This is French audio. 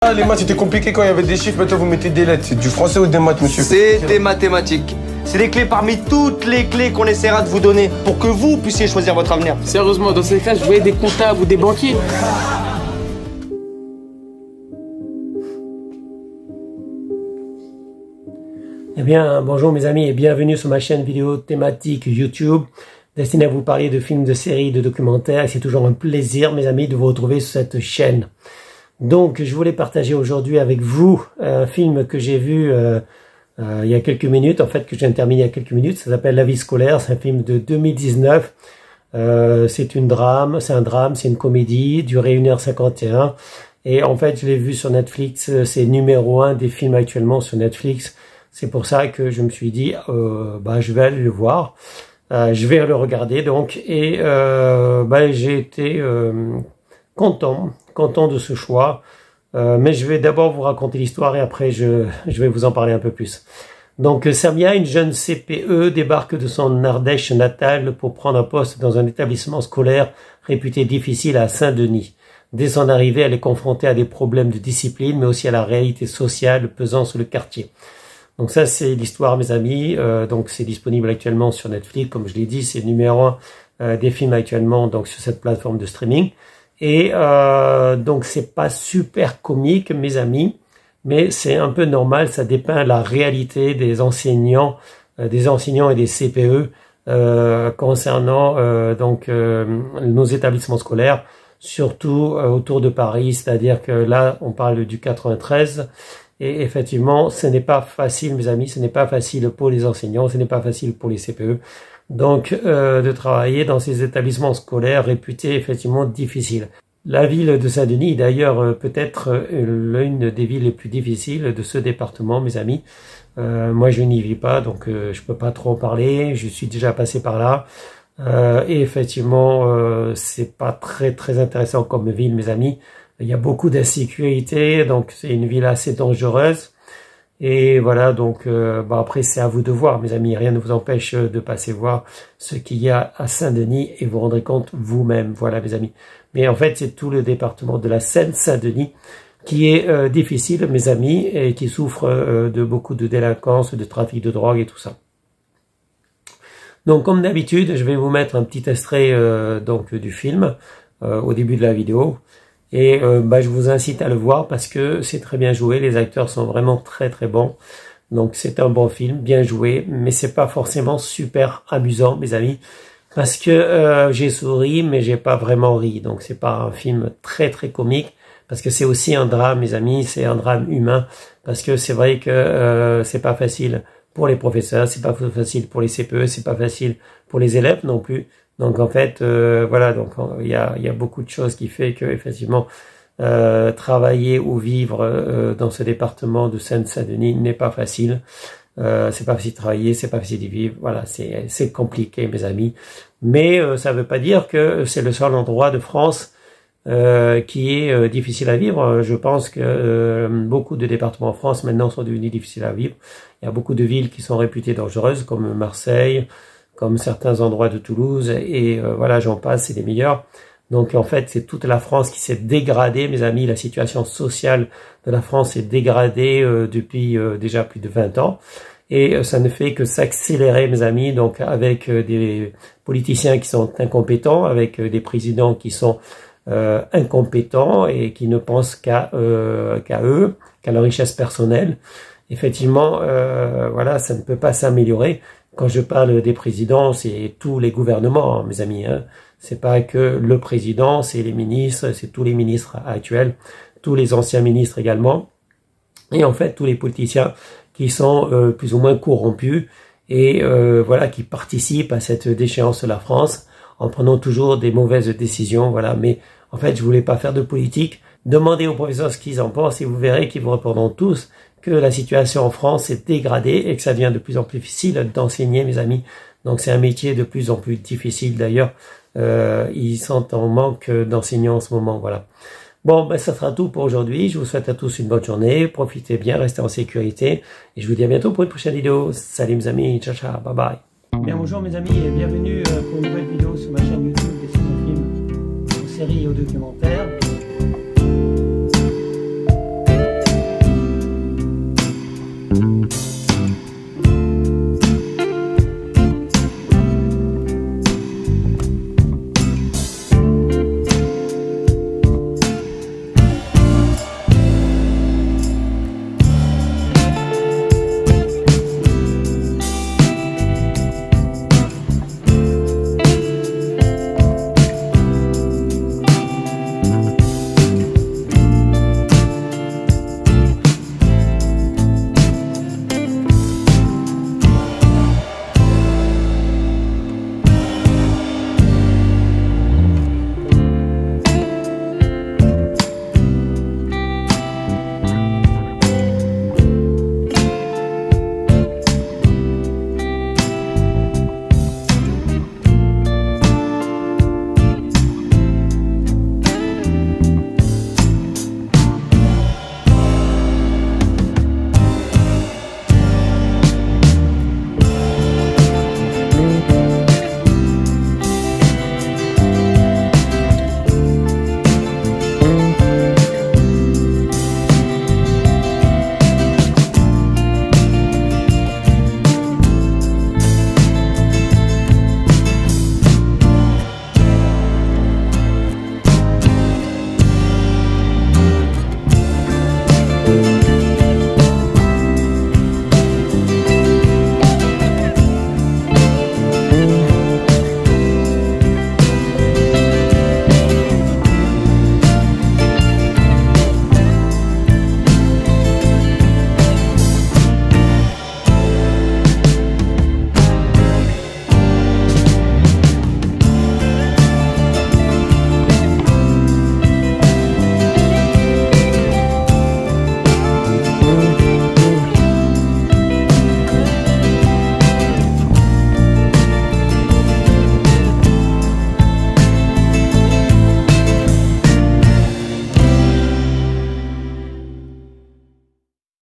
Ah, les maths, c'était compliqué quand il y avait des chiffres, maintenant vous mettez des lettres. C'est du français ou des maths, monsieur? C'est des mathématiques. C'est des clés parmi toutes les clés qu'on essaiera de vous donner pour que vous puissiez choisir votre avenir. Sérieusement, dans ces classes, je voyais des comptables ou des banquiers. Eh bien, bonjour mes amis et bienvenue sur ma chaîne vidéo thématique YouTube destinée à vous parler de films, de séries, de documentaires. Et c'est toujours un plaisir, mes amis, de vous retrouver sur cette chaîne. Donc, je voulais partager aujourd'hui avec vous un film que j'ai vu il y a quelques minutes, en fait, que j'ai terminé il y a quelques minutes. Ça s'appelle La vie scolaire, c'est un film de 2019. C'est un drame, c'est une comédie, durée 1h51. Et en fait, je l'ai vu sur Netflix, c'est numéro 1 des films actuellement sur Netflix. C'est pour ça que je me suis dit, je vais aller le voir. Je vais le regarder donc. Et j'ai été content de ce choix. Mais je vais d'abord vous raconter l'histoire et après je vais vous en parler un peu plus. Donc Samia, une jeune CPE, débarque de son Ardèche natale pour prendre un poste dans un établissement scolaire réputé difficile à Saint-Denis. Dès son arrivée, elle est confrontée à des problèmes de discipline, mais aussi à la réalité sociale pesant sur le quartier. Donc ça, c'est l'histoire, mes amis. Donc c'est disponible actuellement sur Netflix, comme je l'ai dit, c'est le numéro 1 des films actuellement donc sur cette plateforme de streaming. Et donc c'est pas super comique, mes amis, mais c'est un peu normal. Ça dépeint la réalité des enseignants et des CPE concernant nos établissements scolaires, surtout autour de Paris. C'est-à-dire que là, on parle du 93. Et effectivement, ce n'est pas facile, mes amis, ce n'est pas facile pour les enseignants, ce n'est pas facile pour les CPE. Donc, de travailler dans ces établissements scolaires réputés effectivement difficiles. La ville de Saint-Denis est d'ailleurs peut-être l'une des villes les plus difficiles de ce département, mes amis. Moi, je n'y vis pas, donc je peux pas trop en parler. Je suis déjà passé par là. Et effectivement, c'est pas très intéressant comme ville, mes amis. Il y a beaucoup d'insécurité, donc c'est une ville assez dangereuse. Et voilà, donc après c'est à vous de voir, mes amis. Rien ne vous empêche de passer voir ce qu'il y a à Saint-Denis et vous rendrez compte vous-même. Voilà, mes amis. Mais en fait, c'est tout le département de la Seine-Saint-Denis qui est difficile, mes amis, et qui souffre de beaucoup de délinquance, de trafic de drogue et tout ça. Donc, comme d'habitude, je vais vous mettre un petit extrait du film au début de la vidéo. Et je vous incite à le voir parce que c'est très bien joué, les acteurs sont vraiment très bons. Donc c'est un bon film, bien joué, mais c'est pas forcément super amusant, mes amis, parce que j'ai souri mais j'ai pas vraiment ri. Donc c'est pas un film très comique parce que c'est aussi un drame, mes amis, c'est un drame humain parce que c'est vrai que c'est pas facile pour les professeurs, c'est pas facile pour les CPE, c'est pas facile pour les élèves non plus. Donc en fait, donc il y a beaucoup de choses qui fait que effectivement travailler ou vivre dans ce département de Seine-Saint-Denis n'est pas facile. C'est pas facile de travailler, c'est pas facile de vivre. Voilà, c'est compliqué, mes amis. Mais ça veut pas dire que c'est le seul endroit de France qui est difficile à vivre. Je pense que beaucoup de départements en France maintenant sont devenus difficiles à vivre. Il y a beaucoup de villes qui sont réputées dangereuses, comme Marseille, comme certains endroits de Toulouse, et voilà, j'en passe, c'est les meilleurs. Donc en fait, c'est toute la France qui s'est dégradée, mes amis. La situation sociale de la France s'est dégradée depuis déjà plus de 20 ans. Et ça ne fait que s'accélérer, mes amis, donc avec des politiciens qui sont incompétents, avec des présidents qui sont incompétents et qui ne pensent qu'à eux, qu'à leur richesse personnelle. Effectivement, voilà, ça ne peut pas s'améliorer. Quand je parle des présidents, c'est tous les gouvernements, mes amis. C'est pas que le président, c'est les ministres, c'est tous les ministres actuels, tous les anciens ministres également. Et en fait, tous les politiciens qui sont plus ou moins corrompus et voilà, qui participent à cette déchéance de la France en prenant toujours des mauvaises décisions. Voilà, mais en fait, je voulais pas faire de politique. Demandez aux professeurs ce qu'ils en pensent et vous verrez qu'ils vous répondront tous que la situation en France est dégradée et que ça devient de plus en plus difficile d'enseigner, mes amis. Donc c'est un métier de plus en plus difficile d'ailleurs. Ils sont en manque d'enseignants en ce moment, voilà. Bon, ça sera tout pour aujourd'hui. Je vous souhaite à tous une bonne journée. Profitez bien, restez en sécurité. Et je vous dis à bientôt pour une prochaine vidéo. Salut mes amis, ciao ciao, bye bye. Bien bonjour mes amis et bienvenue pour une nouvelle vidéo sur ma chaîne YouTube des films, aux séries et aux documentaires.